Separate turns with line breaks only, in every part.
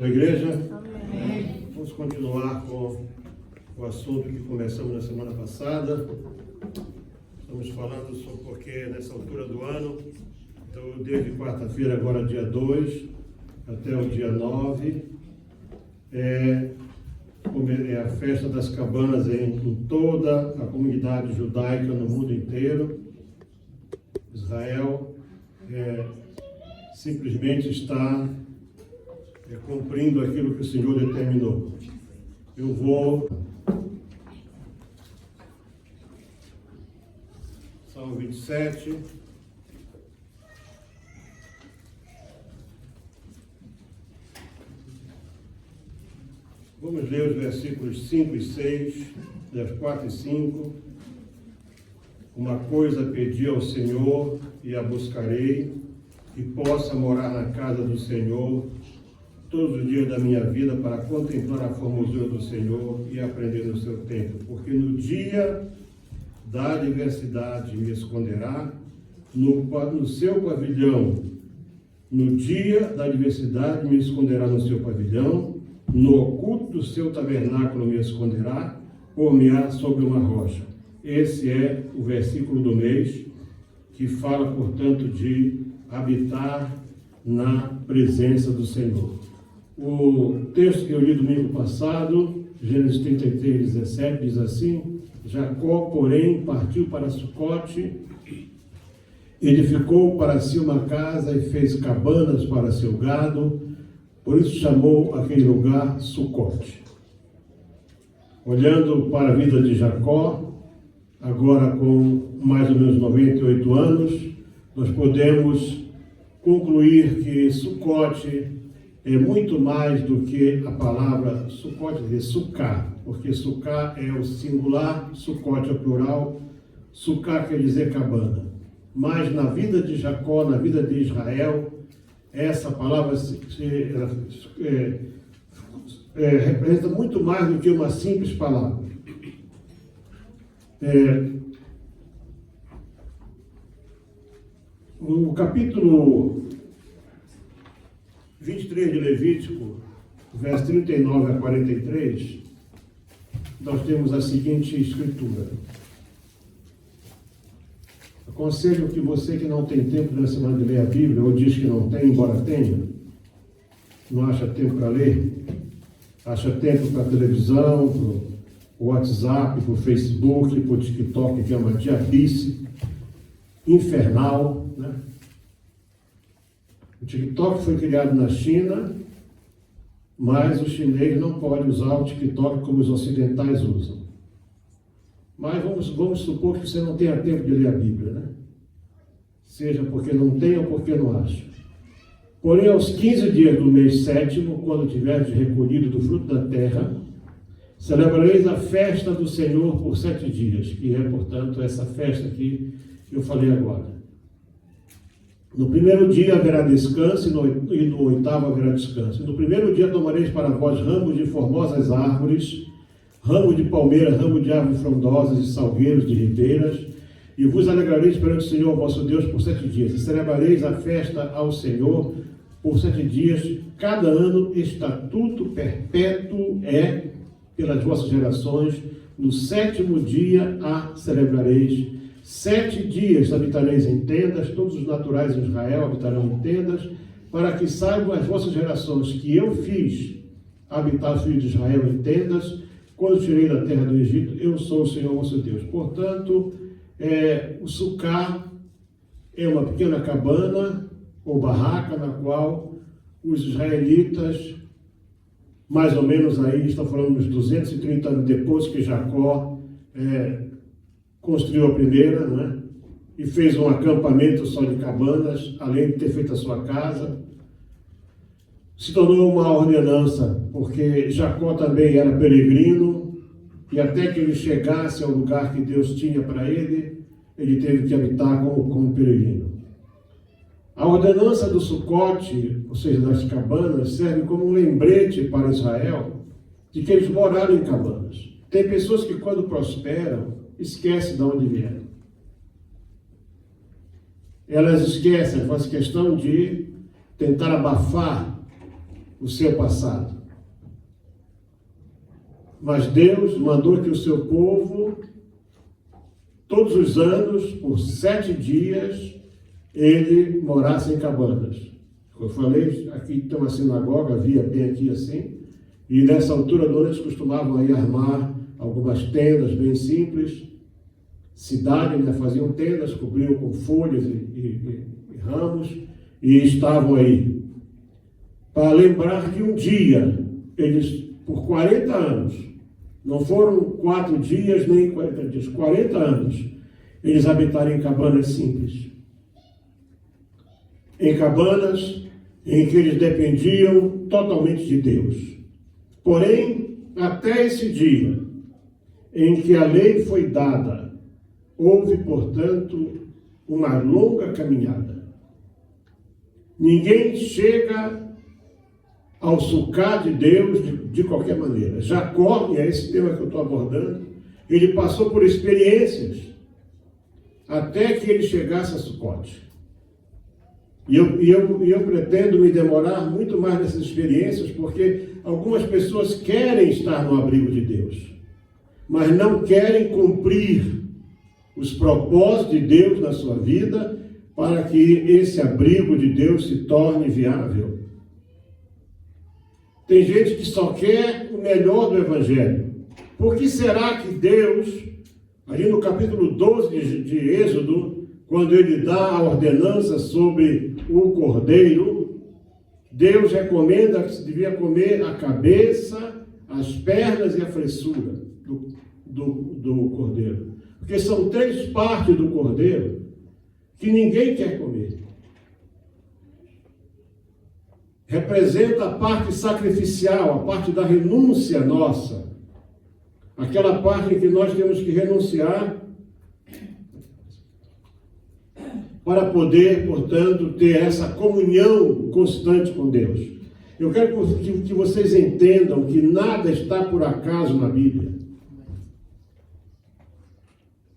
Da igreja?
Amém.
Vamos continuar com o assunto que começamos na semana passada. Estamos falando sobre porque nessa altura do ano, então desde quarta-feira, agora dia 2, até o dia 9, é a festa das cabanas em toda a comunidade judaica no mundo inteiro. Israel simplesmente está cumprindo aquilo que o Senhor determinou. Eu vou... Salmo 27. Vamos ler os versículos 5 e 6, das 4 e 5. Uma coisa pedi ao Senhor e a buscarei, que possa morar na casa do Senhor todos os dias da minha vida, para contemplar a formosura do Senhor e aprender no seu tempo. Porque no dia da adversidade me esconderá no seu pavilhão. No dia da adversidade me esconderá no seu pavilhão. No oculto do seu tabernáculo me esconderá, pôr-me-á sobre uma rocha. Esse é o versículo do mês, que fala, portanto, de habitar na presença do Senhor. O texto que eu li domingo passado, Gênesis 33, 17, diz assim: Jacó, porém, partiu para Sucote, edificou para si uma casa e fez cabanas para seu gado, por isso chamou aquele lugar Sucote. Olhando para a vida de Jacó, agora com mais ou menos 98 anos, nós podemos concluir que Sucote é muito mais do que a palavra Sucote, dizer Sucá, porque Sucá é o singular, Sucote é o plural, Sucá quer dizer cabana. Mas na vida de Jacó, na vida de Israel, essa palavra representa muito mais do que uma simples palavra. O capítulo 23 de Levítico, verso 39 a 43, nós temos a seguinte escritura. Aconselho que você que não tem tempo na semana de ler a Bíblia, ou diz que não tem, embora tenha, não acha tempo para ler, acha tempo para a televisão, para o WhatsApp, para o Facebook, para o TikTok, que é uma diabice infernal, né? O TikTok foi criado na China, mas o chinês não pode usar o TikTok como os ocidentais usam. Mas vamos supor que você não tenha tempo de ler a Bíblia, né? Seja porque não tem ou porque não acha. Porém, aos 15 dias do mês 7º, quando tiveres recolhido do fruto da terra, celebrareis a festa do Senhor por 7 dias, que é, portanto, essa festa que eu falei agora. No primeiro dia haverá descanso e no oitavo haverá descanso. No primeiro dia tomareis para vós ramos de formosas árvores, ramo de palmeira, ramo de árvores frondosas e salgueiros de ribeiras, e vos alegrareis perante o Senhor vosso Deus por 7 dias. E celebrareis a festa ao Senhor por 7 dias. Cada ano estatuto perpétuo é pelas vossas gerações. No 7º dia a celebrareis. 7 dias habitareis em tendas, todos os naturais de Israel habitarão em tendas, para que saibam as vossas gerações que eu fiz habitar os filhos de Israel em tendas, quando tirei da terra do Egito. Eu sou o Senhor vosso Deus. Portanto, o Sucá é uma pequena cabana ou barraca na qual os israelitas, mais ou menos aí, estão falando uns 230 anos depois que Jacó construiu a primeira, não é? E fez um acampamento só de cabanas, além de ter feito a sua casa. Se tornou uma ordenança, porque Jacó também era peregrino, e até que ele chegasse ao lugar que Deus tinha para ele, ele teve que habitar como peregrino. A ordenança do Sucote, ou seja, das cabanas, serve como um lembrete para Israel de que eles moraram em cabanas. Tem pessoas que, quando prosperam, esquecem de onde vieram. Elas esquecem, fazem questão de tentar abafar o seu passado. Mas Deus mandou que o seu povo, todos os anos, por 7 dias, ele morasse em cabanas. Eu falei, aqui tem uma sinagoga, havia bem aqui assim, e nessa altura do ano eles costumavam aí armar algumas tendas bem simples, cidade, né, faziam tendas, cobriam com folhas e ramos, e estavam aí. Para lembrar que um dia, eles, por 40 anos, não foram 4 dias nem 40 dias, 40 anos, eles habitaram em cabanas simples. Em cabanas em que eles dependiam totalmente de Deus. Porém, até esse dia em que a lei foi dada, houve, portanto, uma longa caminhada. Ninguém chega ao sucar de Deus de qualquer maneira. Jacó, e é esse tema que eu estou abordando, ele passou por experiências até que ele chegasse a Sucote. E eu pretendo me demorar muito mais nessas experiências, porque algumas pessoas querem estar no abrigo de Deus, mas não querem cumprir os propósitos de Deus na sua vida para que esse abrigo de Deus se torne viável. Tem gente que só quer o melhor do Evangelho. Por que será que Deus, ali no capítulo 12 de Êxodo, quando ele dá a ordenança sobre o cordeiro, Deus recomenda que se devia comer a cabeça, as pernas e a fressura do cordeiro? Porque são 3 partes do cordeiro que ninguém quer comer. Representa a parte sacrificial, a parte da renúncia nossa. Aquela parte em que nós temos que renunciar para poder, portanto, ter essa comunhão constante com Deus. Eu quero que vocês entendam que nada está por acaso na Bíblia.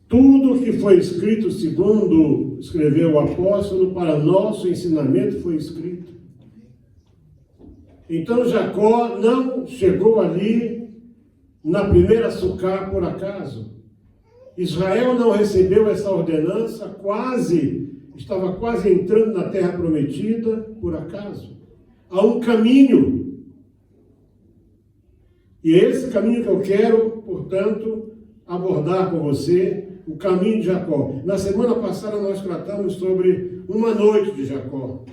Tudo que foi escrito, segundo escreveu o apóstolo, para nosso ensinamento foi escrito. Então Jacó não chegou ali na primeira sucá por acaso. Israel não recebeu essa ordenança, estava quase entrando na terra prometida por acaso. Há um caminho. E é esse caminho que eu quero, portanto, abordar com você, o caminho de Jacó. Na semana passada nós tratamos sobre uma noite de Jacó.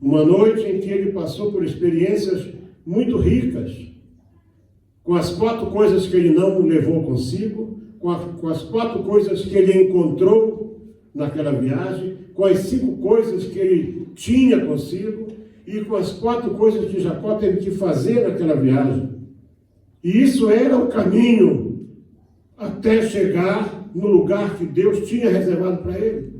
Uma noite em que ele passou por experiências muito ricas, com as 4 coisas que ele não levou consigo, com as 4 coisas que ele encontrou naquela viagem, com as 5 coisas que ele tinha consigo e com as 4 coisas que Jacó teve que fazer naquela viagem. E isso era o caminho até chegar no lugar que Deus tinha reservado para ele.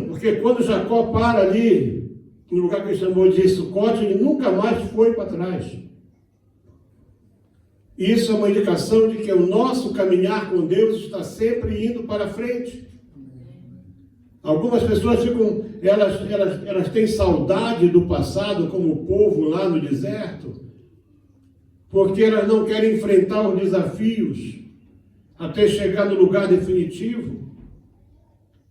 Porque quando Jacó para ali, no lugar que ele chamou de Sucote, ele nunca mais foi para trás. Isso é uma indicação de que o nosso caminhar com Deus está sempre indo para frente. Algumas pessoas ficam, elas têm saudade do passado, como o povo lá no deserto, porque elas não querem enfrentar os desafios até chegar no lugar definitivo.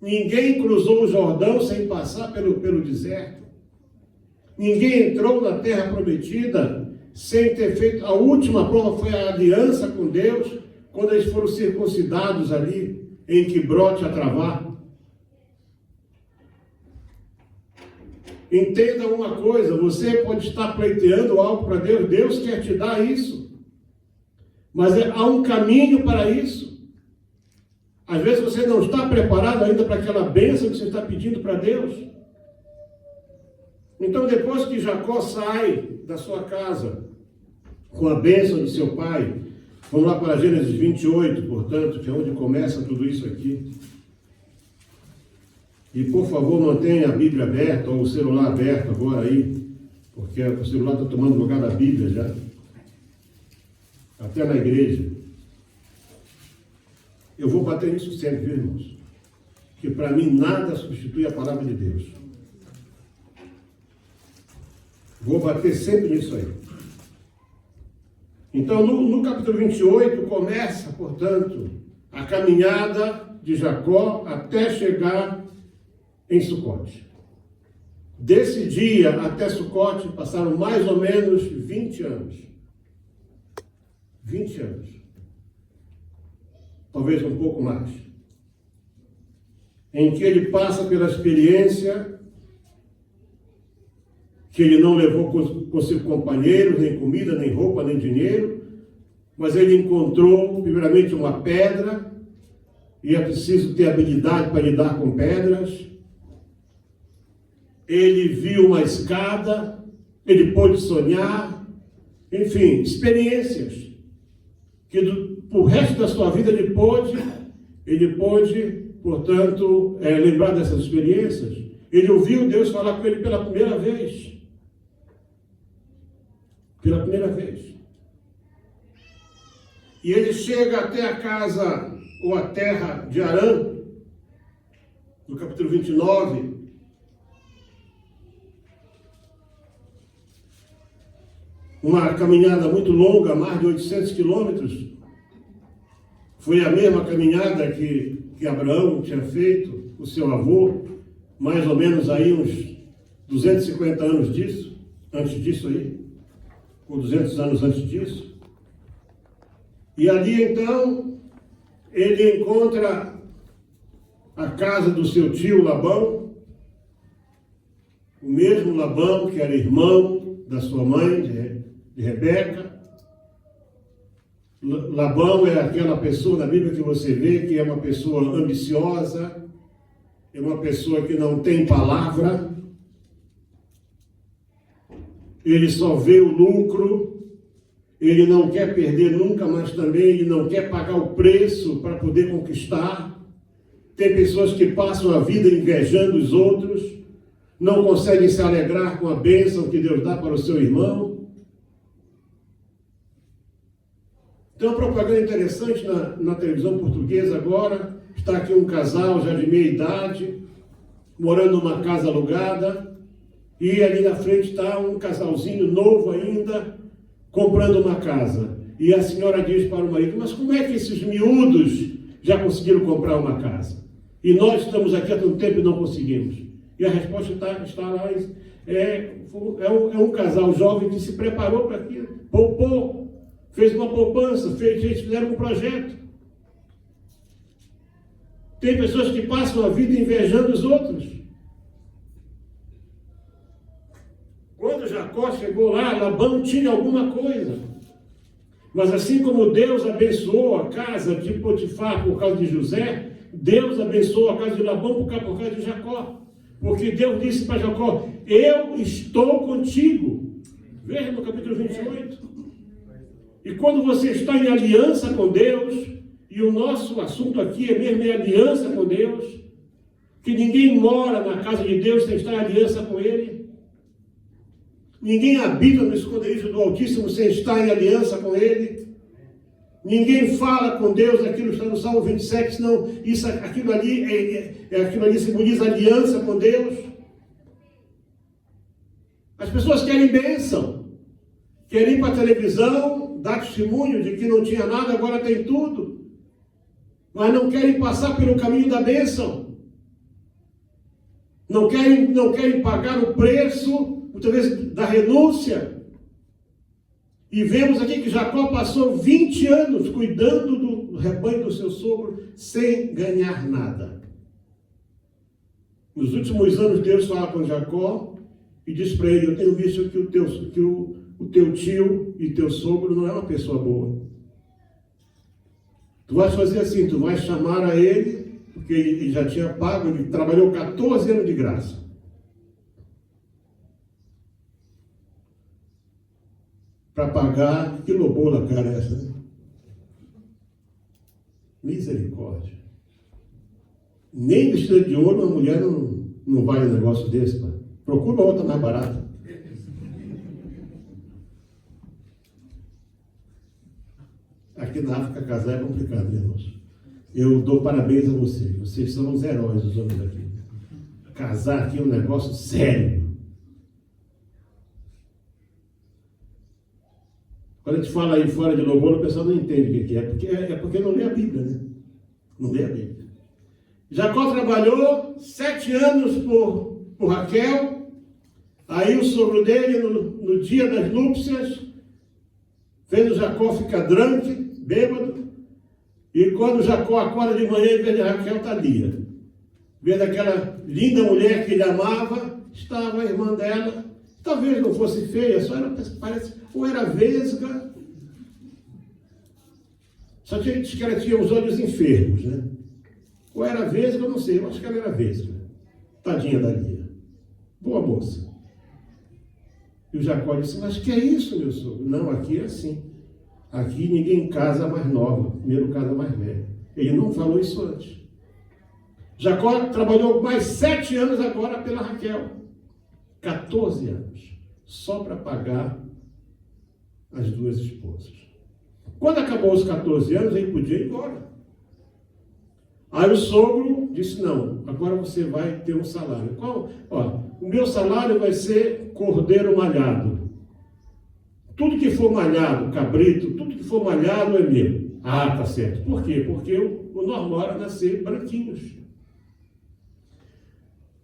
Ninguém cruzou o Jordão sem passar pelo deserto. Ninguém entrou na terra prometida sem ter feito. A última prova foi a aliança com Deus, quando eles foram circuncidados ali, em Quibrote Atravá. Entenda uma coisa, você pode estar pleiteando algo para Deus, Deus quer te dar isso. Mas há um caminho para isso. Às vezes você não está preparado ainda para aquela bênção que você está pedindo para Deus. Então, depois que Jacó sai da sua casa com a bênção de seu pai, vamos lá para Gênesis 28, portanto, que é onde começa tudo isso aqui. E, por favor, mantenha a Bíblia aberta, ou o celular aberto agora aí, porque o celular está tomando lugar da Bíblia já. Até na igreja. Eu vou bater nisso sempre, viu, irmãos? Que para mim nada substitui a palavra de Deus. Vou bater sempre nisso aí. Então, no capítulo 28, começa, portanto, a caminhada de Jacó até chegar em Sucote. Desse dia até Sucote passaram mais ou menos 20 anos. 20 anos. Talvez um pouco mais. Em que ele passa pela experiência que ele não levou consigo companheiros, nem comida, nem roupa, nem dinheiro, mas ele encontrou, primeiramente, uma pedra, e é preciso ter habilidade para lidar com pedras. Ele viu uma escada, ele pôde sonhar, enfim, experiências que pro resto da sua vida ele pôde, portanto, lembrar dessas experiências. Ele ouviu Deus falar com ele pela primeira vez. Pela primeira vez. E ele chega até a casa, ou a terra de Harã, no capítulo 29, uma caminhada muito longa, mais de 800 quilômetros. Foi a mesma caminhada que Abraão tinha feito, o seu avô, mais ou menos aí uns 250 anos antes disso aí, ou 200 anos antes disso. E ali então, ele encontra a casa do seu tio Labão, o mesmo Labão que era irmão da sua mãe, de Rebeca. Labão é aquela pessoa na Bíblia que você vê que é uma pessoa ambiciosa, é uma pessoa que não tem palavra, ele só vê o lucro, ele não quer perder nunca, mas também ele não quer pagar o preço para poder conquistar. Tem pessoas que passam a vida invejando os outros, não conseguem se alegrar com a bênção que Deus dá para o seu irmão. Tem uma propaganda interessante na televisão portuguesa agora. Está aqui um casal já de meia idade, morando numa casa alugada, e ali na frente está um casalzinho novo ainda, comprando uma casa. E a senhora diz para o marido: mas como é que esses miúdos já conseguiram comprar uma casa? E nós estamos aqui há tanto tempo e não conseguimos. E a resposta está lá. É um casal jovem que se preparou para aquilo, poupou, fez uma poupança, fizeram um projeto. Tem pessoas que passam a vida invejando os outros. Quando Jacó chegou lá, Labão tinha alguma coisa. Mas assim como Deus abençoou a casa de Potifar por causa de José, Deus abençoou a casa de Labão por causa de Jacó. Porque Deus disse para Jacó: eu estou contigo. Veja no capítulo 28. E quando você está em aliança com Deus, e o nosso assunto aqui é mesmo aliança com Deus, que ninguém mora na casa de Deus sem estar em aliança com Ele. Ninguém habita no esconderijo do Altíssimo sem estar em aliança com Ele. Ninguém fala com Deus, aquilo está no Salmo 27, senão aquilo ali simboliza aliança com Deus. As pessoas querem bênção, querem ir para a televisão, dar testemunho de que não tinha nada, agora tem tudo, mas não querem passar pelo caminho da bênção, não querem pagar o preço, muitas vezes, da renúncia. E vemos aqui que Jacó passou 20 anos cuidando do rebanho do seu sogro sem ganhar nada. Nos últimos anos, Deus fala com Jacó e diz para ele: eu tenho visto que o teu tio e teu sogro não é uma pessoa boa. Tu vais fazer assim, tu vais chamar a ele, porque ele já tinha pago, ele trabalhou 14 anos de graça. Para pagar, que lobola, cara, essa, né? Misericórdia. Nem vestida de ouro uma mulher não vale um negócio desse, pai. Procura uma outra mais barata. Aqui na África casar é complicado, irmãos. Eu dou parabéns a vocês. Vocês são os heróis, os homens aqui. Casar aqui é um negócio sério. Quando a gente fala aí fora de louvor, o pessoal não entende o que é. Porque não lê a Bíblia, né? Não lê a Bíblia. Jacó trabalhou 7 anos por Raquel. Aí o sogro dele, no dia das núpcias, fez o Jacó ficar drunk, bêbado. E quando Jacó acorda de manhã, em vez de Raquel, está Lia. Vendo aquela linda mulher que ele amava, estava a irmã dela. Talvez não fosse feia, só era, parece, ou era vesga. Só tinha que ela tinha os olhos enfermos, né? Ou era vesga, eu não sei, eu acho que ela era vesga. Tadinha da Lia. Boa moça. E o Jacó disse, mas que é isso, meu sogro? Não, aqui é assim. Aqui ninguém casa mais nova, primeiro casa mais velha. Ele não falou isso antes. Jacó trabalhou mais 7 anos agora pela Raquel. 14 anos. Só para pagar as 2 esposas. Quando acabou os 14 anos, ele podia ir embora. Aí o sogro disse, não, agora você vai ter um salário. Qual? Ó, o meu salário vai ser cordeiro malhado. Tudo que for malhado, cabrito, tudo que for malhado é meu. Ah, tá certo. Por quê? Porque o normal era nascer branquinhos.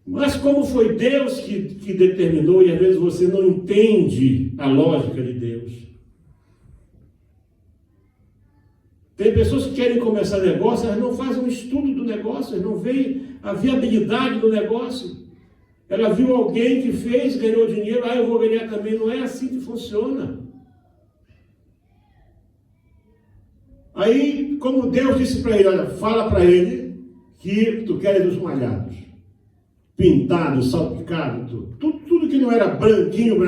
Mas como foi Deus que determinou, e às vezes você não entende a lógica de Deus. Tem pessoas que querem começar negócio, elas não fazem um estudo do negócio, elas não veem a viabilidade do negócio. Ela viu alguém que fez, ganhou dinheiro, eu vou ganhar também. Não é assim que funciona. Aí, como Deus disse para ele, olha, fala para ele que tu queres os malhados, pintados, salpicados, tudo que não era branquinho,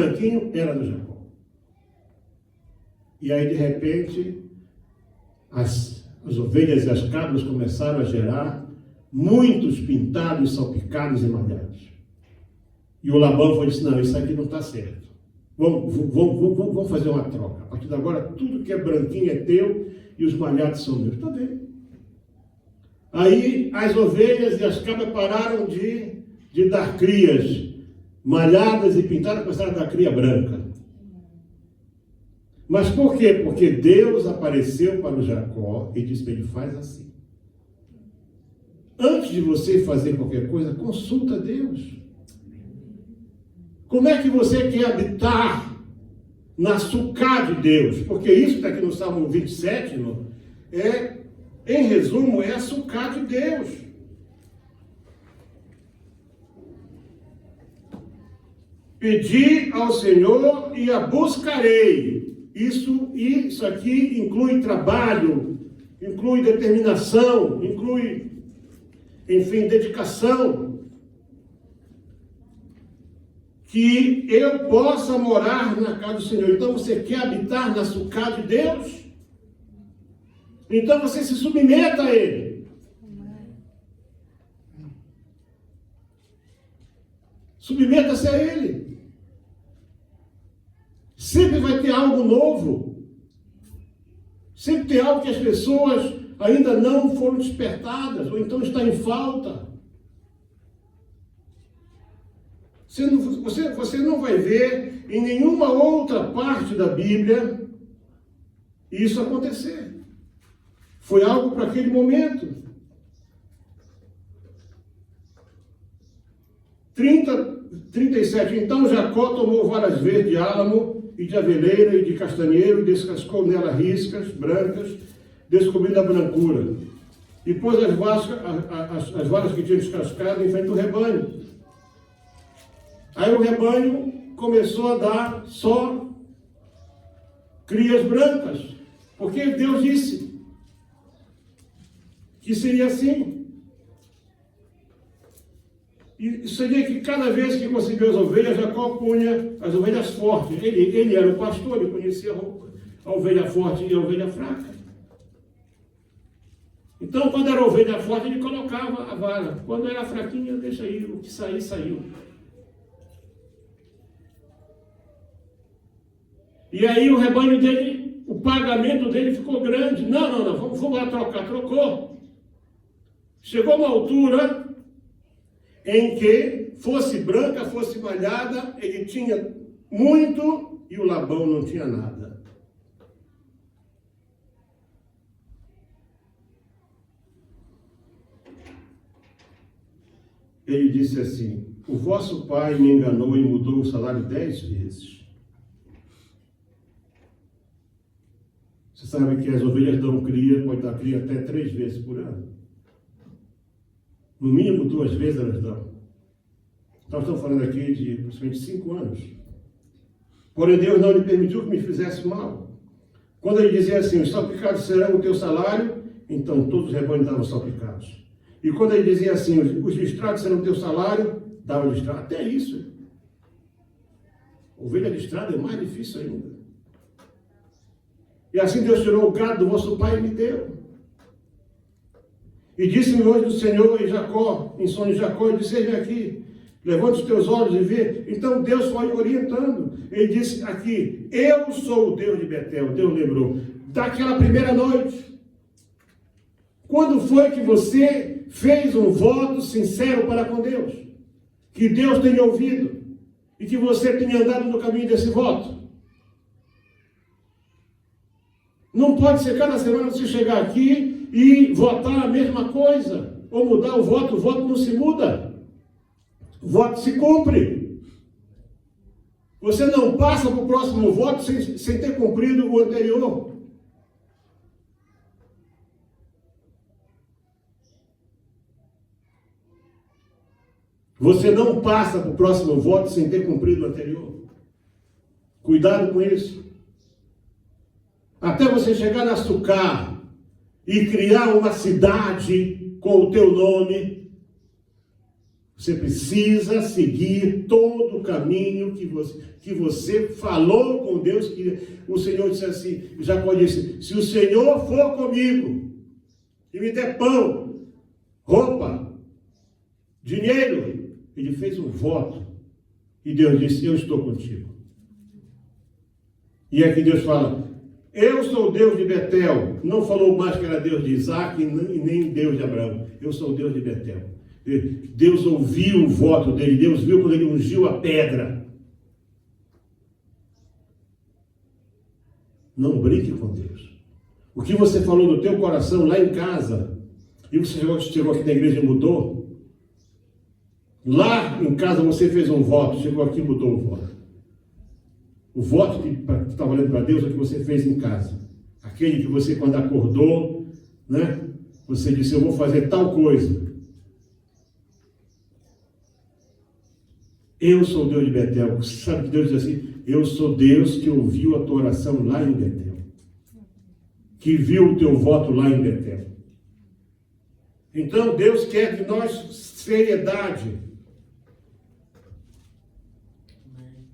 era do Jacó. E aí, de repente, as ovelhas e as cabras começaram a gerar muitos pintados, salpicados e malhados. E o Labão foi disse, não, isso aqui não está certo. Vamos fazer uma troca. A partir de agora, tudo que é branquinho é teu e os malhados são meus. Está bem. Aí as ovelhas e as cabras pararam de dar crias malhadas e pintadas, começaram a dar cria branca. Mas por quê? Porque Deus apareceu para o Jacó e disse para ele, faz assim. Antes de você fazer qualquer coisa, consulta Deus. Como é que você quer habitar na sucá de Deus? Porque isso está aqui no Salmo 27, em resumo, é a sucá de Deus. Pedi ao Senhor e a buscarei. Isso aqui inclui trabalho, inclui determinação, inclui, enfim, dedicação. Que eu possa morar na casa do Senhor. Então você quer habitar na sucá de Deus? Então você se submeta a Ele. Submeta-se a Ele. Sempre vai ter algo novo. Sempre tem algo que as pessoas ainda não foram despertadas, ou então está em falta. Você não vai ver em nenhuma outra parte da Bíblia isso acontecer. Foi algo para aquele momento. 37. Então Jacó tomou varas verdes de álamo e de aveleira e de castanheiro e descascou nela riscas brancas, descobrindo a brancura. E pôs as varas que tinha descascado em frente do rebanho. Aí o rebanho começou a dar só crias brancas, porque Deus disse que seria assim. E seria que cada vez que conseguiu as ovelhas, Jacó punha as ovelhas fortes. Ele era o pastor, ele conhecia a ovelha forte e a ovelha fraca. Então, quando era ovelha forte, ele colocava a vara. Quando era fraquinha, deixa aí, o que sair, saiu. E aí o rebanho dele, o pagamento dele ficou grande. Não, vamos lá trocar. Trocou. Chegou uma altura em que, fosse branca, fosse malhada, ele tinha muito e o Labão não tinha nada. ele disse assim: o vosso pai me enganou e mudou o salário 10 vezes. Você sabe que as ovelhas dão cria, pode dar cria até 3 vezes por ano. No mínimo 2 vezes elas dão. Nós estamos falando aqui de aproximadamente 5 anos. Porém, Deus não lhe permitiu que me fizesse mal. Quando ele dizia assim: os salpicados serão o teu salário, então todos os rebanhos davam salpicados. E quando ele dizia assim: os listrados serão o teu salário, dava listrado. Até isso. Ovelha listrada é mais difícil ainda. E assim Deus tirou o gado do vosso pai e me deu. E disse-me hoje do Senhor em Jacó, em sonho de Jacó, e disse: eis-me aqui, levante os teus olhos e vê. Então Deus foi orientando. Ele disse aqui: eu sou o Deus de Betel. Deus lembrou daquela primeira noite. Quando foi que você fez um voto sincero para com Deus? Que Deus tenha ouvido e que você tenha andado no caminho desse voto. Não pode ser cada semana você chegar aqui e votar a mesma coisa, ou mudar o voto não se muda. O voto se cumpre. Você não passa para o próximo voto sem ter cumprido o anterior. Você não passa para o próximo voto sem ter cumprido o anterior. Cuidado com isso. Até você chegar na Sucar e criar uma cidade com o teu nome, você precisa seguir todo o caminho que você falou com Deus. Que o Senhor disse assim, Jacó disse: se o Senhor for comigo e me der pão, roupa, dinheiro, ele fez um voto. E Deus disse: eu estou contigo. E aqui Deus fala: eu sou o Deus de Betel. Não falou mais que era Deus de Isaac e nem Deus de Abraão. Eu sou o Deus de Betel. Deus ouviu o voto dele. Deus viu quando ele ungiu a pedra. Não brinque com Deus. O que você falou no teu coração lá em casa, e você chegou aqui na igreja e mudou. Lá em casa você fez um voto, chegou aqui e mudou o voto. O voto que está valendo para Deus é o que você fez em casa. Aquele que você, quando acordou, né, você disse: eu vou fazer tal coisa. Eu sou o Deus de Betel. Sabe que Deus diz assim: eu sou Deus que ouviu a tua oração lá em Betel. Que viu o teu voto lá em Betel. Então Deus quer de nós seriedade.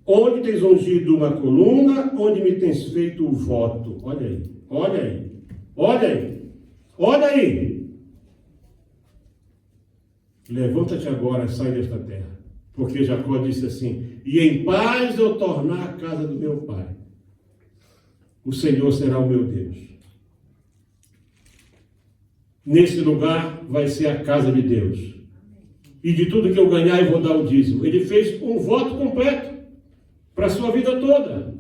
Onde tens ungido uma coluna, onde me tens feito o voto. Olha aí, olha aí, olha aí, olha aí. Levanta-te agora, sai desta terra. Porque Jacó disse assim: e em paz eu tornar a casa do meu pai. O Senhor será o meu Deus. Nesse lugar vai ser a casa de Deus. E de tudo que eu ganhar eu vou dar o dízimo. Ele fez um voto completo para a sua vida toda.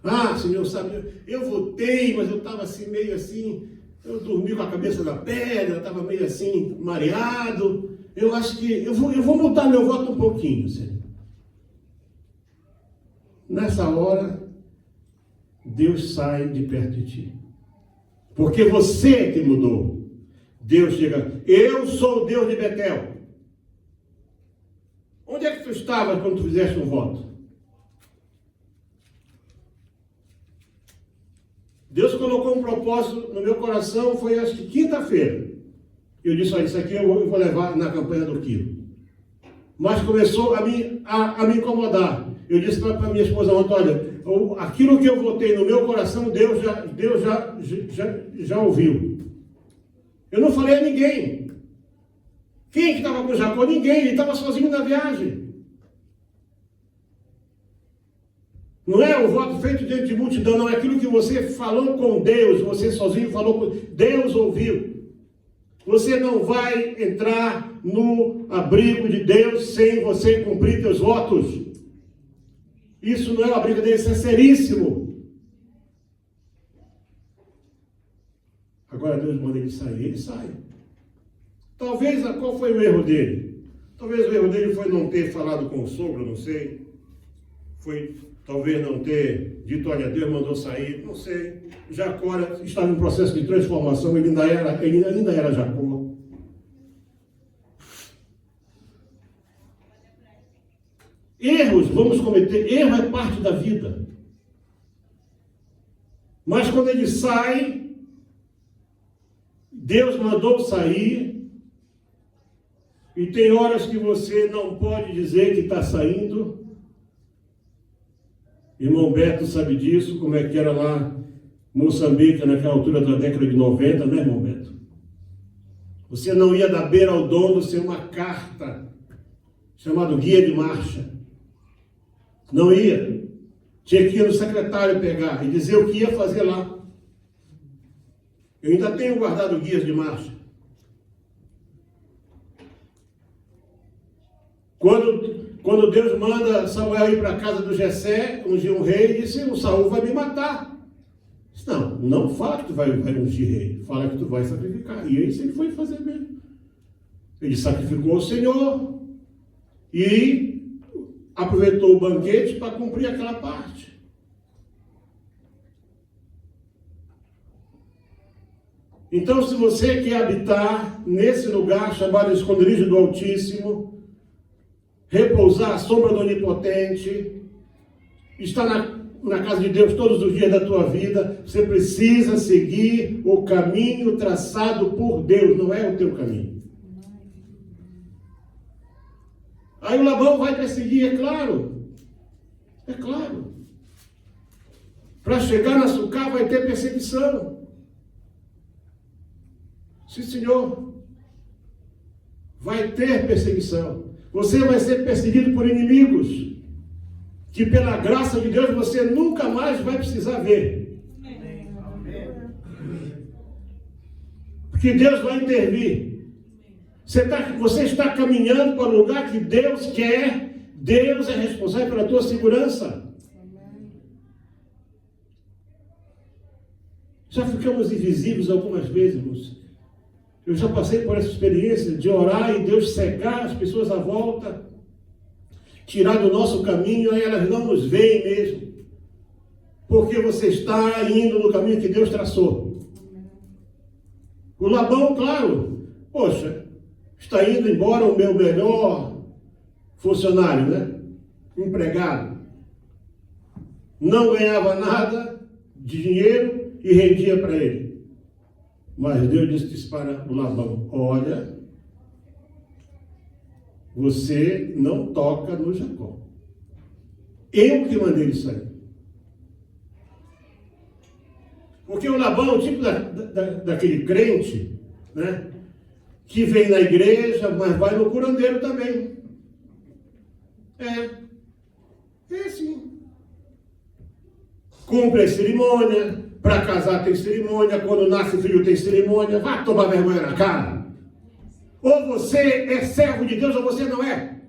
Ah, Senhor, sabe, eu votei, mas eu estava assim, meio assim, eu dormi com a cabeça na pedra, estava meio assim, mareado. Eu acho que eu vou mudar meu voto um pouquinho, Senhor. Nessa hora, Deus sai de perto de ti. Porque você que mudou. Deus chega: eu sou o Deus de Betel. Onde é que tu estavas quando tu fizeste um voto? Deus colocou um propósito no meu coração, foi acho que quinta-feira. Eu disse: olha, isso aqui eu vou levar na campanha do quilo. Mas começou a me incomodar. Eu disse para minha esposa ontem: olha, aquilo que eu votei no meu coração, Deus já ouviu. Eu não falei a ninguém. Quem que estava com Jacó? Ninguém, ele estava sozinho na viagem. Não é o voto feito diante de multidão, não é aquilo que você falou com Deus, você sozinho falou com Deus, ouviu. Você não vai entrar no abrigo de Deus sem você cumprir teus votos. Isso não é uma briga dele, isso é seríssimo. Agora Deus manda ele sair, ele sai. Talvez, qual foi o erro dele? Talvez o erro dele foi não ter falado com o sogro, não sei. Foi talvez não ter dito, olha, Deus mandou sair, não sei. Jacó estava em processo de transformação, ele ainda era Jacó. Erros vamos cometer, erro é parte da vida. Mas quando ele sai, Deus mandou sair, e tem horas que você não pode dizer que está saindo. Irmão Beto sabe disso, como é que era lá em Moçambique, naquela altura da década de 90, né, irmão Beto? Você não ia da beira ao dono sem uma carta, chamada guia de marcha. Não ia. Tinha que ir no secretário pegar e dizer o que ia fazer lá. Eu ainda tenho guardado guias de marcha. Quando Deus manda Samuel ir para a casa do Jessé, ungir um rei, disse, o Saul vai me matar. Disse, não fala que tu vai ungir rei, fala que tu vai sacrificar. E isso ele foi fazer mesmo. Ele sacrificou o Senhor e aproveitou o banquete para cumprir aquela parte. Então, se você quer habitar nesse lugar chamado esconderijo do Altíssimo, repousar à sombra do Onipotente, estar na casa de Deus todos os dias da tua vida, você precisa seguir o caminho traçado por Deus, não é o teu caminho. Aí o Labão vai perseguir, é claro. É claro. Para chegar na Sucá vai ter perseguição. Sim, senhor. Vai ter perseguição. Você vai ser perseguido por inimigos que pela graça de Deus você nunca mais vai precisar ver. Porque Deus vai intervir. Você está caminhando para o lugar que Deus quer. Deus é responsável pela tua segurança. Já ficamos invisíveis algumas vezes, irmãos. Eu já passei por essa experiência de orar e Deus cegar as pessoas à volta, tirar do nosso caminho, aí elas não nos veem mesmo. Porque você está indo no caminho que Deus traçou. O Labão, claro, poxa, está indo embora o meu melhor funcionário, né? Empregado. Não ganhava nada de dinheiro e rendia para ele. Mas Deus disse para o Labão, olha, você não toca no Jacó. Eu que mandei ele sair. Porque o Labão é o tipo daquele crente, né? Que vem na igreja, mas vai no curandeiro também. É assim. Cumpre a cerimônia. Para casar tem cerimônia, quando nasce filho tem cerimônia. Vá tomar vergonha na cara. Ou você é servo de Deus ou você não é.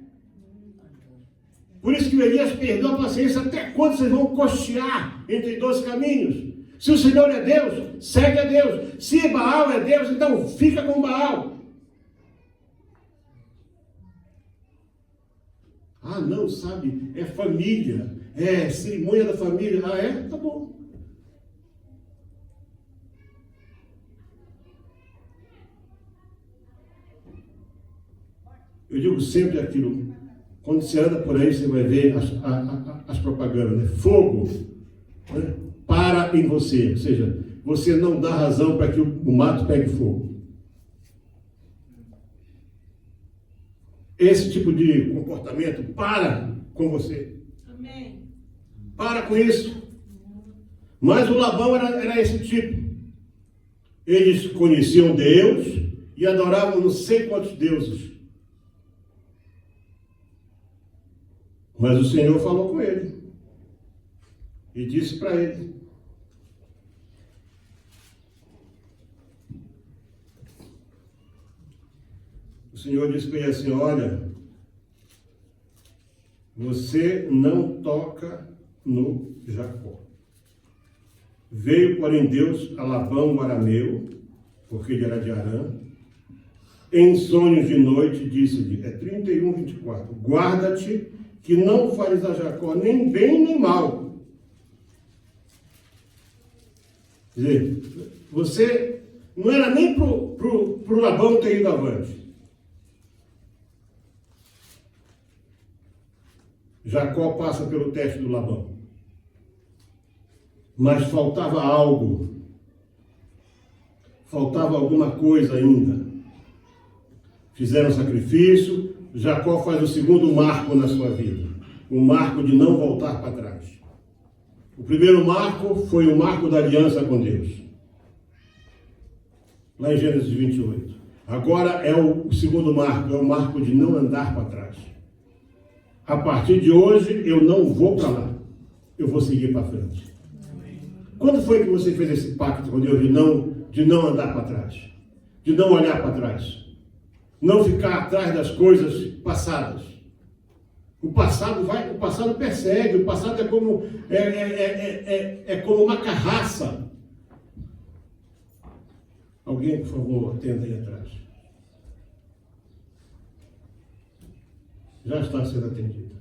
Por isso que o Elias perdeu a paciência. Até quando vocês vão cochear entre dois caminhos? Se o Senhor é Deus, segue a Deus. Se Baal é Deus, então fica com Baal. Ah, não, sabe, é família. É cerimônia da família. Ah, é? Tá bom. Eu digo sempre aquilo, quando você anda por aí, você vai ver as propagandas, né? Fogo, né? Para em você, ou seja, você não dá razão para que o mato pegue fogo. Esse tipo de comportamento para com você. Amém. Para com isso. Mas o Labão era esse tipo. Eles conheciam Deus e adoravam não sei quantos deuses. Mas o Senhor falou com ele e disse para ele: o Senhor disse para ele assim, olha, você não toca no Jacó. Veio, porém, Deus a Labão, o arameu, porque ele era de Arã, em sonhos de noite, disse-lhe, 31, 24, guarda-te que não fales a Jacó nem bem nem mal. Quer dizer, você não era nem pro Labão ter ido avante. Jacó passa pelo teste do Labão. Mas faltava algo. Faltava alguma coisa ainda. Fizeram sacrifício. Jacó faz o segundo marco na sua vida. O marco de não voltar para trás. O primeiro marco foi o marco da aliança com Deus. Lá em Gênesis 28. Agora é o segundo marco. É o marco de não andar para trás. A partir de hoje, eu não vou para lá. Eu vou seguir para frente. Quando foi que você fez esse pacto com Deus de não andar para trás? De não olhar para trás? Não ficar atrás das coisas passadas? O passado persegue. O passado é como uma carraça. Alguém, por favor, atenda aí atrás. Já está sendo atendida.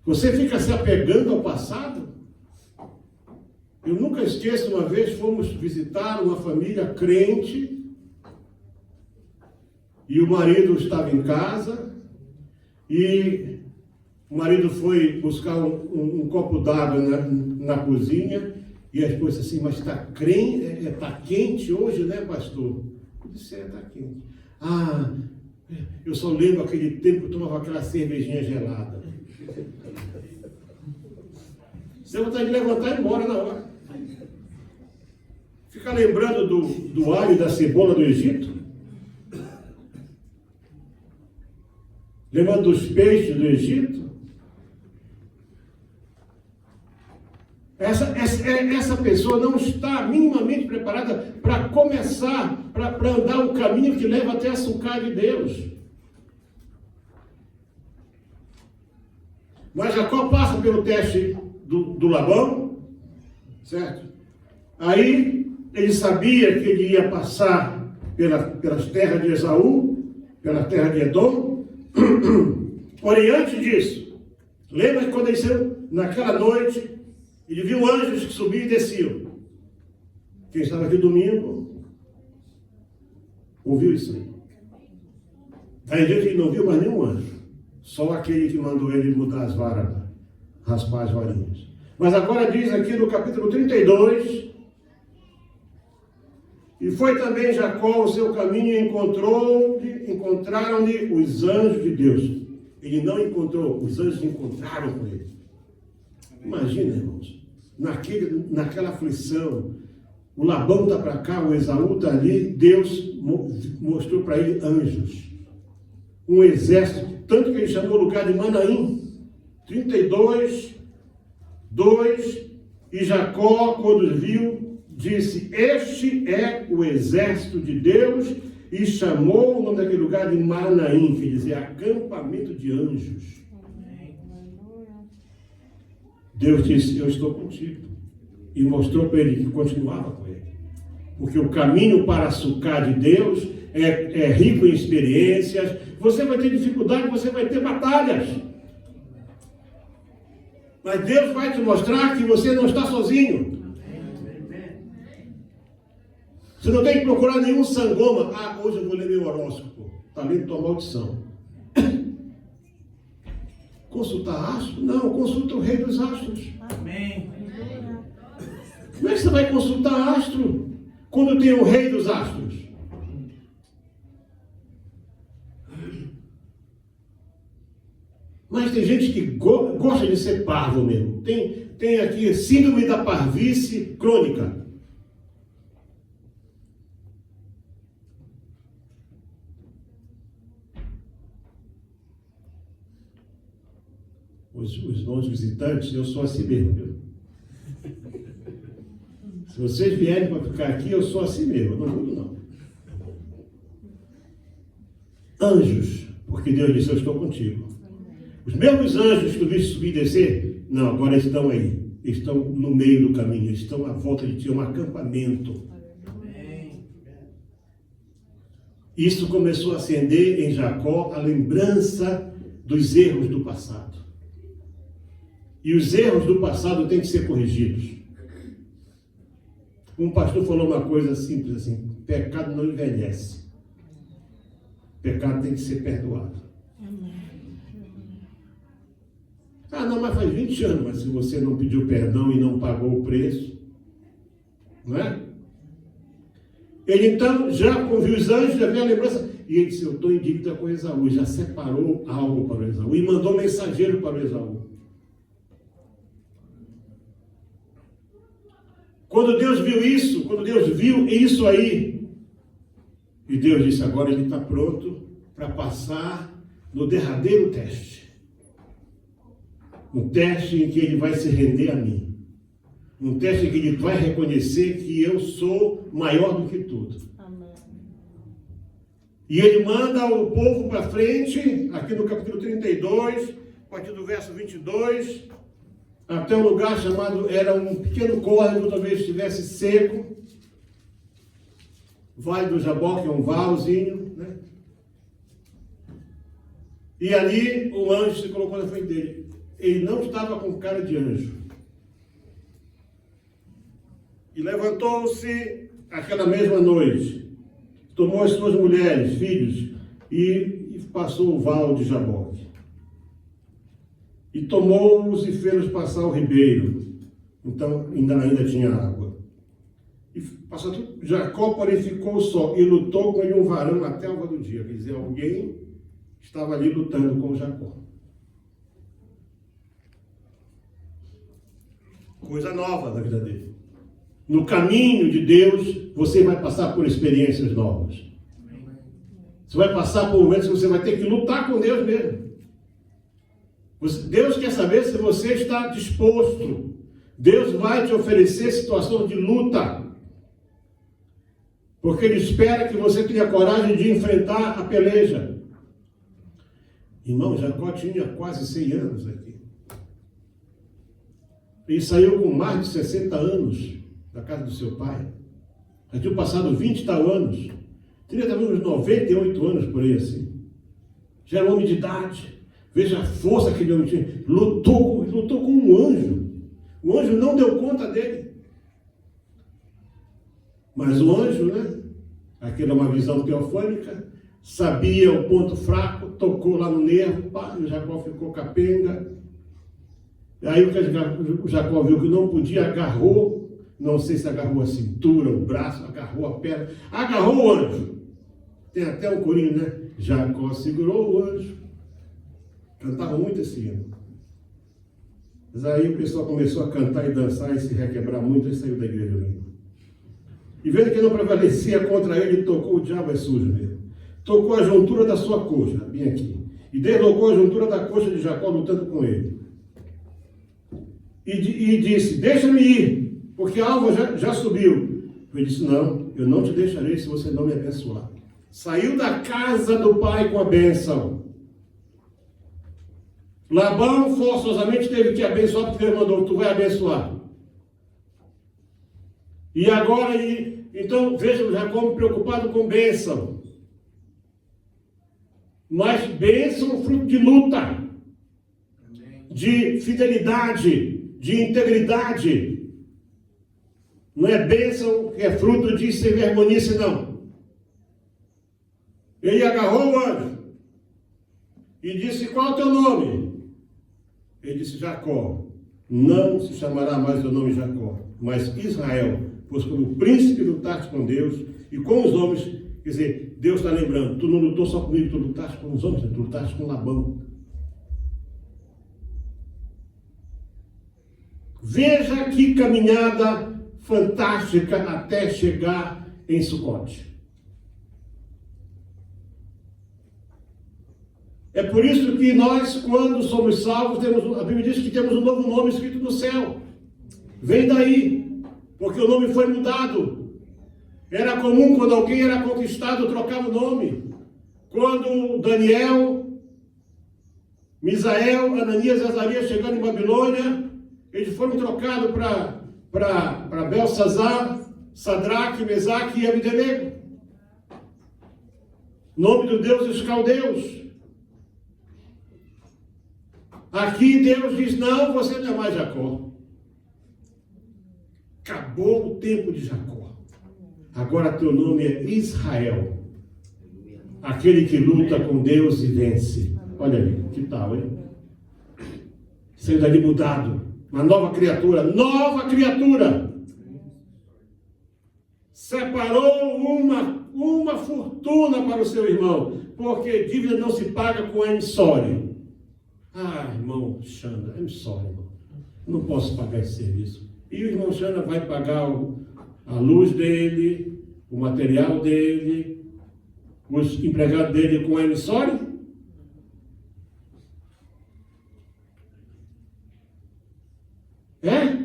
Você fica se apegando ao passado? Eu nunca esqueço, uma vez fomos visitar uma família crente e o marido estava em casa e o marido foi buscar um copo d'água na cozinha e a esposa disse assim, mas está quente hoje, né, pastor? Eu disse, está quente. Ah, eu só lembro aquele tempo que eu tomava aquela cervejinha gelada. Você vai vontade de levantar e ir embora na hora. Fica lembrando do alho e da cebola do Egito? Lembrando dos peixes do Egito? Essa pessoa não está minimamente preparada para começar, para andar o caminho que leva até a açucar de Deus. Mas Jacó passa pelo teste do Labão, certo? Aí ele sabia que ele ia passar pelas terras de Esaú, pela terra de Edom. Porém, antes disso, lembra que quando ele saiu naquela noite, ele viu anjos que subiam e desciam. Quem estava aqui domingo, ouviu isso aí. Daí ele não viu mais nenhum anjo. Só aquele que mandou ele mudar as varas, raspar as varinhas. Mas agora diz aqui no capítulo 32, e foi também Jacó o seu caminho e encontraram-lhe os anjos de Deus. Ele não encontrou, os anjos encontraram com ele. Imagina, irmãos, naquela aflição, o Labão está para cá, o Esaú está ali, Deus mostrou para ele anjos. Um exército, tanto que ele chamou o lugar de Manaim. 32, 2, e Jacó, quando viu, disse, este é o exército de Deus, e chamou o nome daquele lugar de Manaim, que dizia acampamento de anjos. Deus disse, eu estou contigo. E mostrou para ele que continuava com ele. Porque o caminho para açucar de Deus é rico em experiências. Você vai ter dificuldade, você vai ter batalhas. Mas Deus vai te mostrar que você não está sozinho. Você não tem que procurar nenhum sangoma. Ah, hoje eu vou ler meu horóscopo. Está lendo tua maldição. Consultar astro? Não, consulta o rei dos astros.
Amém.
Como é que você vai consultar astro quando tem o rei dos astros? Mas tem gente que gosta de ser parvo mesmo. Tem aqui síndrome da parvice crônica. Os irmãos visitantes, eu sou assim mesmo, viu? Se vocês vierem para ficar aqui, eu sou assim mesmo, eu não mudo não. Anjos, porque Deus disse, eu estou contigo. Os mesmos anjos que tu viste subir e descer, não, agora estão aí. Estão no meio do caminho, estão à volta de ti, é um acampamento. Isso começou a acender em Jacó a lembrança dos erros do passado. E os erros do passado têm que ser corrigidos. Um pastor falou uma coisa simples assim: pecado não envelhece. Pecado tem que ser perdoado. Ah, não, mas faz 20 anos, mas se você não pediu perdão e não pagou o preço, não é? Ele então já conviu os anjos, já viu a lembrança, e ele disse: eu estou em dívida com Esaú, já separou algo para o Esaú, e mandou mensageiro para o Esaú. Quando Deus viu isso aí, e Deus disse: agora ele está pronto para passar no derradeiro teste. Um teste em que ele vai se render a mim. Um teste em que ele vai reconhecer que eu sou maior do que tudo. Amém. E ele manda o povo para frente, aqui no capítulo 32, a partir do verso 22, até um lugar chamado, era um pequeno córrego, talvez estivesse seco. Vale do Jaboque, é um valzinho, né? E ali o anjo se colocou na frente dele. Ele não estava com cara de anjo. E levantou-se aquela mesma noite, tomou as suas mulheres, filhos, e passou o val de Jaboque. E tomou-os e fez-os passar o ribeiro. Então ainda tinha água. E passou tudo. Jacó, porém, ficou só e lutou com ele um varão até a alva do dia. Quer dizer, alguém estava ali lutando com Jacó. Coisa nova na vida dele. No caminho de Deus, você vai passar por experiências novas. Você vai passar por momentos que você vai ter que lutar com Deus mesmo. Deus quer saber se você está disposto. Deus vai te oferecer situação de luta. Porque Ele espera que você tenha coragem de enfrentar a peleja. Irmão, Jacó tinha quase 100 anos aqui. Ele saiu com mais de 60 anos da casa do seu pai. Já tinha passado 20 e tal anos. Teria também uns 98 anos por aí assim. Já era homem de idade. Veja a força que aquele homem tinha. Lutou com um anjo. O anjo não deu conta dele. Mas o anjo, né? Aquela é uma visão teofânica. Sabia o ponto fraco, tocou lá no nervo, pá, e o Jacó ficou capenga. Aí o Jacó viu que não podia, agarrou, não sei se agarrou a cintura, o braço, agarrou a perna, agarrou o anjo. Tem até um corinho, né? Jacó segurou o anjo. Cantava muito esse hino. Mas aí o pessoal começou a cantar e dançar e se requebrar muito e saiu da igreja ainda. E vendo que não prevalecia contra ele, tocou o diabo é sujo mesmo. Tocou a juntura da sua coxa, bem aqui. E deslocou a juntura da coxa de Jacó lutando com ele. E disse: deixa-me ir, porque a alva já subiu. Ele disse: não, eu não te deixarei se você não me abençoar. Saiu da casa do pai com a bênção. Labão forçosamente teve que abençoar, porque Deus mandou: tu vai abençoar. E agora, então, veja Jacó preocupado com bênção. Mas bênção fruto de luta, de fidelidade, de integridade. Não é bênção que é fruto de sem vergonhice, não. Ele agarrou o anjo e disse: qual é o teu nome? Ele disse: Jacó. Não se chamará mais o nome Jacó, mas Israel, pois como príncipe lutaste com Deus e com os homens. Quer dizer, Deus está lembrando, tu não lutou só comigo, tu lutaste com os homens, tu lutaste com Labão. Veja que caminhada fantástica até chegar em Sucote. É por isso que nós, quando somos salvos, a Bíblia diz que temos um novo nome escrito no céu. Vem daí, porque o nome foi mudado. Era comum, quando alguém era conquistado, trocava o nome. Quando Daniel, Misael, Ananias e Azarias chegaram em Babilônia, eles foram trocados para Belsazar, Sadraque, Mesaque e Abdenego. nome do Deus dos caldeus. Aqui Deus diz, não, você não é mais Jacó. Acabou o tempo de Jacó. Agora teu nome é Israel. Aquele que luta com Deus e vence. Olha aí, que tal, hein? Saiu dali mudado. Uma nova criatura, nova criatura. Separou uma fortuna para o seu irmão, porque dívida não se paga com emissório. Ah, irmão Xanda, emissório, irmão. Não posso pagar esse serviço. E o irmão Xanda vai pagar a luz dele, o material dele, os empregados dele com emissório? É?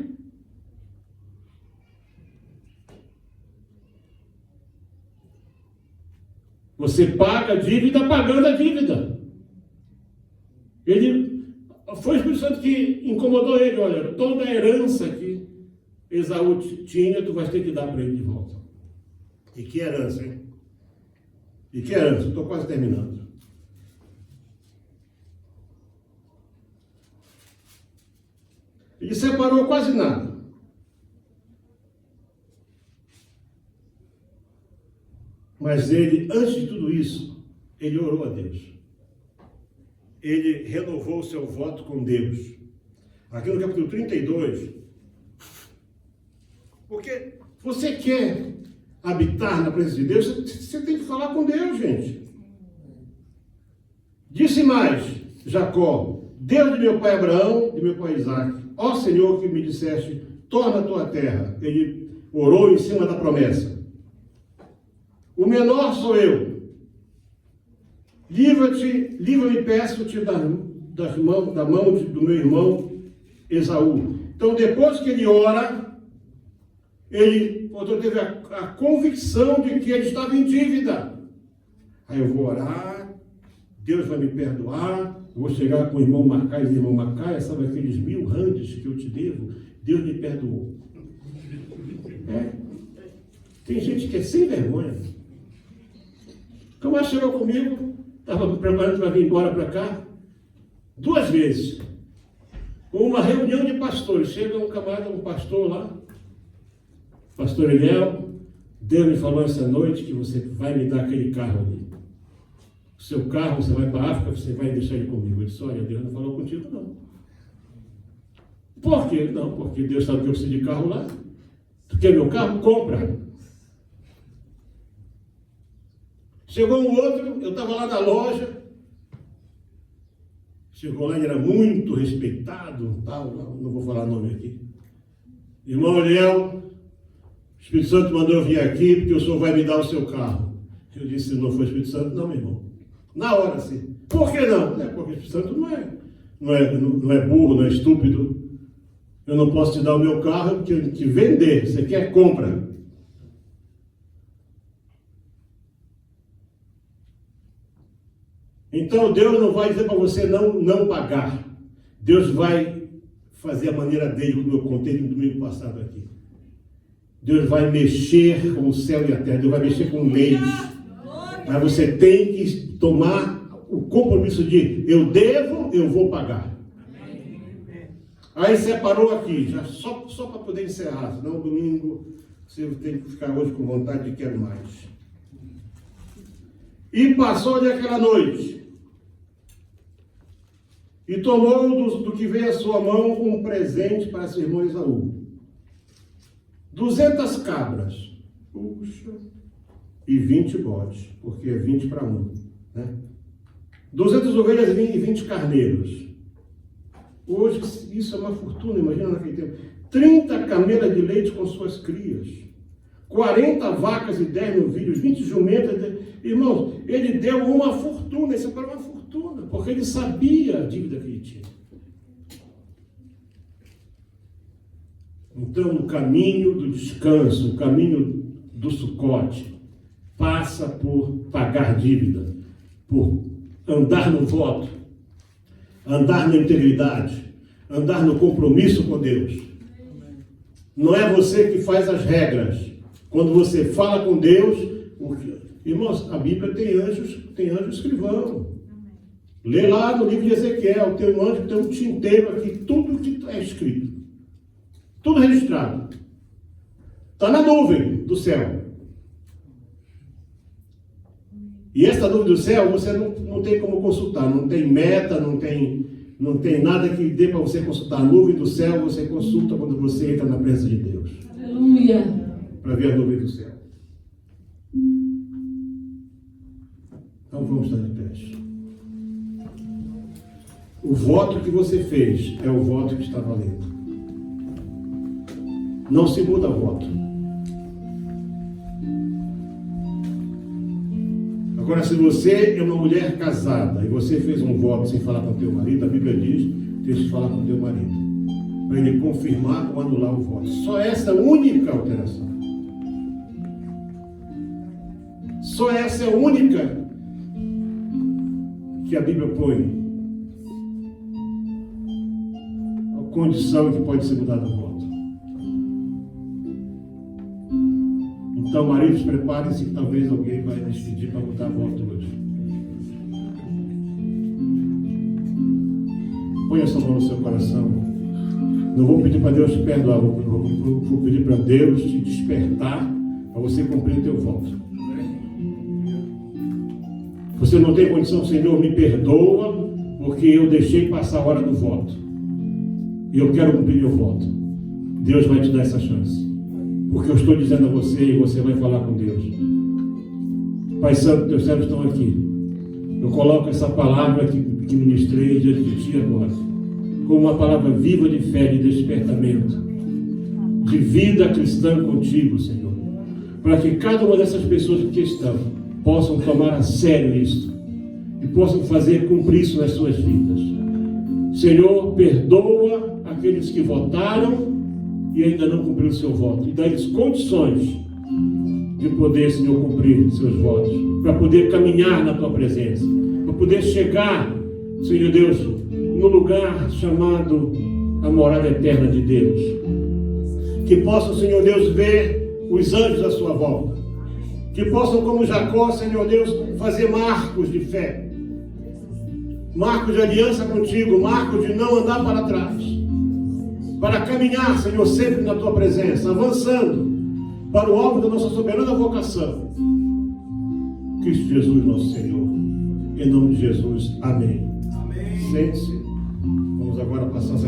Você paga a dívida pagando a dívida. Foi o Espírito Santo que incomodou ele. Olha, toda a herança que Esaú tinha, tu vais ter que dar para ele de volta. E que herança, hein? E que herança? Estou quase terminando. Ele separou quase nada. Mas ele, antes de tudo isso, ele orou a Deus. Ele renovou o seu voto com Deus. Aqui no capítulo 32, porque você quer habitar na presença de Deus, você tem que falar com Deus, gente. Disse mais, Jacó, Deus de meu pai Abraão, de meu pai Isaque, ó Senhor que me disseste, torna a tua terra. Ele orou em cima da promessa. O menor sou eu. Livra-me, peço-te da mão do meu irmão Esaú. Então, depois que ele ora, ele teve a convicção de que ele estava em dívida. Aí eu vou orar, Deus vai me perdoar, vou chegar com o irmão Macai e irmão Macai, sabe aqueles 1000 randes que eu te devo? Deus me perdoou. Tem gente que é sem vergonha. Camarada chegou comigo, estava me preparando para vir embora para cá, 2 vezes. Uma reunião de pastores, chega um camarada, um pastor lá, pastor Eliel, Deus me falou essa noite que você vai me dar aquele carro ali. O seu carro, você vai para a África, você vai deixar ele comigo. Eu disse, olha, Deus não falou contigo não. Por quê? Não, porque Deus sabe que eu preciso de carro lá. Tu quer meu carro? Compra. Chegou um outro, eu estava lá na loja, chegou lá, ele era muito respeitado, tal, não vou falar nome aqui. Irmão Eliel, o Espírito Santo mandou eu vir aqui porque o senhor vai me dar o seu carro. Eu disse, se não for o Espírito Santo, não, meu irmão. Na hora, sim. Por que não? Porque o Espírito Santo não é burro, não é estúpido. Eu não posso te dar o meu carro porque eu te vender. Você quer compra. Então Deus não vai dizer para você não pagar. Deus vai fazer a maneira dele, como eu contei no domingo passado aqui. Deus vai mexer com o céu e a terra. Deus vai mexer com leis. Mas você tem que tomar o compromisso de eu devo, eu vou pagar. Aí separou aqui, já só para poder encerrar, senão domingo você tem que ficar hoje com vontade de quero mais. E passou-lhe aquela noite, e tomou do que veio à sua mão um presente para seu irmão Esaú. 200 cabras, puxa, e 20 bodes, porque é 20 para 1, né? 200 ovelhas e 20 carneiros. Hoje isso é uma fortuna, imagina naquele tempo. 30 camelas de leite com suas crias, 40 vacas e 10 novilhos, 20 jumentas. Irmãos, ele deu uma fortuna, ele separou uma fortuna, porque ele sabia a dívida que ele tinha. Então, o caminho do descanso, o caminho do Sucote, passa por pagar dívida, por andar no voto, andar na integridade, andar no compromisso com Deus. Não é você que faz as regras. Quando você fala com Deus, Irmãos, a Bíblia tem anjo escrivão. Lê lá no livro de Ezequiel, tem um anjo que tem um tinteiro aqui, tudo que é escrito. Tudo registrado. Está na nuvem do céu. E essa nuvem do céu, você não tem como consultar. Não tem meta, não tem nada que dê para você consultar. A nuvem do céu, você consulta quando você entra na presença de Deus.
Aleluia.
Para ver a nuvem do céu. Então vamos estar de pé. O voto que você fez é o voto que está valendo. Não se muda voto. Agora, se você é uma mulher casada e você fez um voto sem falar com o teu marido, a Bíblia diz, tem que falar com o teu marido, para ele confirmar ou anular o voto. Só essa única alteração. Só essa é a única que a Bíblia põe a condição que pode ser mudado o voto. Então, maridos, preparem-se que talvez alguém vai decidir para mudar voto hoje. Põe essa mão no seu coração. Não vou pedir para Deus te perdoar, vou pedir para Deus te despertar para você cumprir o teu voto. Você não tem condição, Senhor, me perdoa, porque eu deixei passar a hora do voto. E eu quero cumprir meu voto. Deus vai te dar essa chance. Porque eu estou dizendo a você e você vai falar com Deus. Pai Santo, teus servos estão aqui. Eu coloco essa palavra que ministrei diante de ti agora, como uma palavra viva de fé, de despertamento, de vida cristã contigo, Senhor. Para que cada uma dessas pessoas que aqui estão possam tomar a sério isso e possam fazer cumprir isso nas suas vidas. Senhor, perdoa aqueles que votaram e ainda não cumpriu o seu voto. E dá-lhes condições de poder, Senhor, cumprir seus votos. Para poder caminhar na tua presença. Para poder chegar, Senhor Deus, no lugar chamado a morada eterna de Deus. Que possam, Senhor Deus, ver os anjos à sua volta. Que possam, como Jacó, Senhor Deus, fazer marcos de fé. Marcos de aliança contigo. Marcos de não andar para trás. Para caminhar, Senhor, sempre na tua presença, avançando para o alvo da nossa soberana vocação. Cristo Jesus, nosso Senhor. Em nome de Jesus, amém. Amém. Sente-se. Vamos agora passar a